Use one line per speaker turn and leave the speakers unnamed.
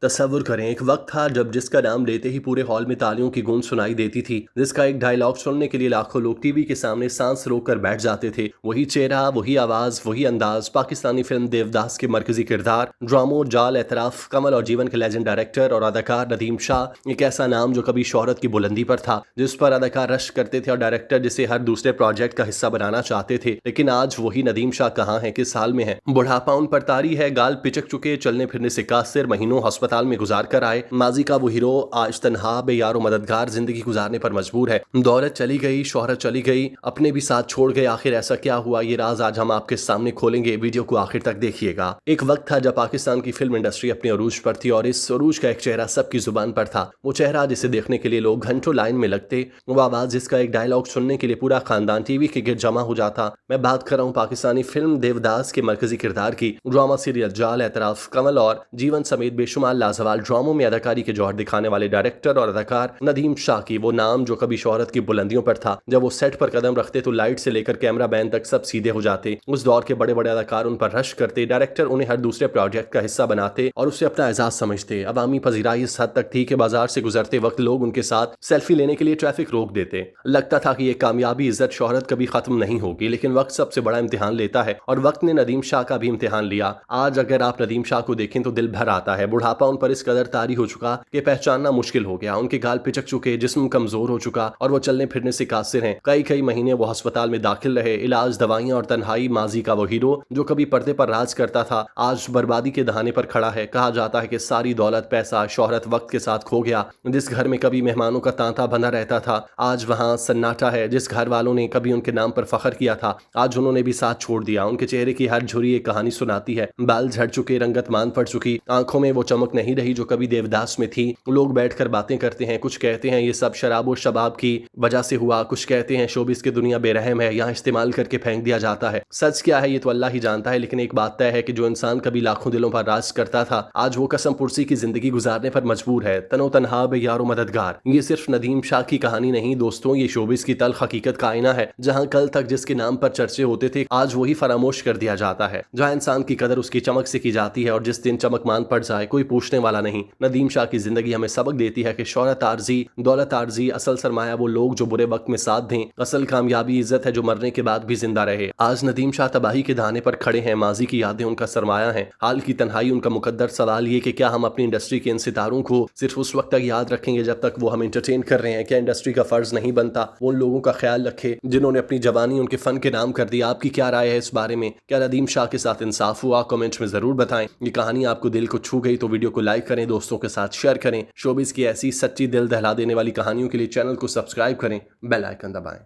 तस्वुर करें, एक वक्त था जब जिसका नाम लेते ही पूरे हॉल में तालियों की गूंज सुनाई देती थी, जिसका एक डायलॉग सुनने के लिए लाखों लोग टीवी के सामने सांस रोककर बैठ जाते थे। वही चेहरा, वही आवाज, वही अंदाज, पाकिस्तानी फिल्म देवदास के मरकजी किरदार, ड्रामो जाल, एतराफ, कमल और जीवन के लेजेंड डायरेक्टर और अदाकार नदीम शाह। एक ऐसा नाम जो कभी शोहरत की बुलंदी पर था, जिस पर अदाकार रश करते थे और डायरेक्टर जिसे हर दूसरे प्रोजेक्ट का हिस्सा बनाना चाहते थे। लेकिन आज वही नदीम शाह कहाँ है, किस हाल में है? बुढ़ापा उन पर तारी है, गाल पिचक चुके, चलने फिरने से कासिर, महीनों अस्पताल में गुजार कर आए। माजी का वो हीरो आज तन्हा बेयारो मददगार जिंदगी गुजारने पर मजबूर है। दौलत चली गई, शोहरत चली गई, अपने भी साथ छोड़ गए। आखिर ऐसा क्या हुआ, ये राज आज हम आपके सामने खोलेंगे। वीडियो को आखिर तक देखिएगा। एक वक्त था जब पाकिस्तान की फिल्म इंडस्ट्री अपने अरूज पर थी और इस अरूज का एक चेहरा सबकी जुबान पर था। वो चेहरा जिसे देखने के लिए लोग घंटों लाइन में लगते, वो आवाज जिसका एक डायलॉग सुनने के लिए पूरा खानदान टीवी के गिर्द जमा हो जाता। मैं बात कर रहा हूँ पाकिस्तानी फिल्म देवदास के मरकजी किरदार की। ड्रामा सीरियल जाल, एतराफ, कमल और जीवन समेत बेशुमार लाजवाल ड्रामों में अदाकारी के जौहर दिखाने वाले डायरेक्टर और अदाकार नदीम शाह की वो नाम जो कभी शोहरत की बुलंदियों पर था। जब वो सेट पर कदम रखते तो लाइट से लेकर कैमरा मैन तक सब सीधे हो जाते। उस दौर के बड़े बड़े अदाकार उन पर रश करते, डायरेक्टर उन्हें हर दूसरे प्रोजेक्ट का हिस्सा बनाते और उसे अपना एजाज समझते। अवामी पजीराई इस हद तक थी कि बाजार से गुजरते वक्त लोग उनके साथ सेल्फी लेने के लिए ट्रैफिक रोक देते। लगता था कि ये कामयाबी, इज्जत, शोहरत कभी खत्म नहीं होगी। लेकिन वक्त सबसे बड़ा इम्तिहान लेता है और वक्त ने नदीम शाह का भी इम्तिहान लिया। आज अगर आप नदीम शाह को देखें तो दिल भर आता है। बुढ़ापा उन पर इस कदर तारी हो चुका कि पहचानना मुश्किल हो गया। उनके गाल पिचक चुके, जिस्म कमजोर हो चुका और वो चलने फिरने से कासिर हैं। कई कई महीने वो अस्पताल में दाखिल रहे। इलाज, दवाइयां और तन्हाई। माजी का वो हीरो जो कभी पर्दे पर राज करता था, आज बर्बादी के दहाने पर खड़ा है। कहा जाता है कि सारी दौलत, पैसा, शोहरत वक्त के साथ खो गया। जिस घर में कभी मेहमानों का तांता बंधा रहता था, आज वहां सन्नाटा है। जिस घर वालों ने कभी उनके नाम पर फख्र किया था, आज उन्होंने भी साथ छोड़ दिया। उनके चेहरे की हर झुर्री एक कहानी सुनाती है। बाल झड़ चुके, रंगत मान पड़ चुकी, आंखों में वो चमक नहीं रही जो कभी देवदास में थी। लोग बैठकर बातें करते हैं, कुछ कहते हैं ये सब शराब और शबाब की वजह से हुआ, कुछ कहते हैं शोबिस की दुनिया बेरहम है, यहाँ इस्तेमाल करके फेंक दिया जाता है। सच क्या है ये तो अल्लाह ही जानता है। लेकिन एक बात तय है कि जो इंसान कभी लाखों दिलों पर राज करता था, आज वो कसम पुरसी की जिंदगी गुजारने पर मजबूर है। तनो तन्हा बेयारो मददगार। ये सिर्फ नदीम शाह की कहानी नहीं दोस्तों, ये शोबिस की तल्ख हकीकत का आईना है। जहाँ कल तक जिसके नाम पर चर्चे होते थे, आज वही फरामोश कर दिया जाता है। जहाँ इंसान की कदर उसकी चमक से की जाती है और जिस दिन चमक मान पड़ जाए कोई पूछने वाला नहीं। नदीम शाह की जिंदगी हमें सबक देती है कि शोहरत आर्जी, दौलत आर्जी, असल सरमाया वो लोग जो बुरे वक्त में साथ दें। असल कामयाबी इज्जत है जो मरने के बाद भी जिंदा रहे। आज नदीम शाह तबाही के दाने पर खड़े हैं। माजी की यादें उनका सरमाया है, हाल की तन्हाई उनका मुकद्दर। सवाल ये कि क्या हम अपनी इंडस्ट्री के इन सितारों को सिर्फ उस वक्त तक याद रखेंगे जब तक वो हम एंटरटेन कर रहे हैं? क्या इंडस्ट्री का फर्ज नहीं बनता वो उन लोगों का ख्याल रखे जिन्होंने अपनी जवानी उनके फन के नाम कर दिया? आपकी क्या राय है इस बारे में? क्या नदीम शाह के साथ इंसाफ हुआ? कमेंट्स में जरूर बताएं। ये कहानी आपको दिल को छू गई तो वीडियो को लाइक करें, दोस्तों के साथ शेयर करें। शोबिस की ऐसी सच्ची दिल दहला देने वाली कहानियों के लिए चैनल को सब्सक्राइब करें, बेल आइकन दबाएं।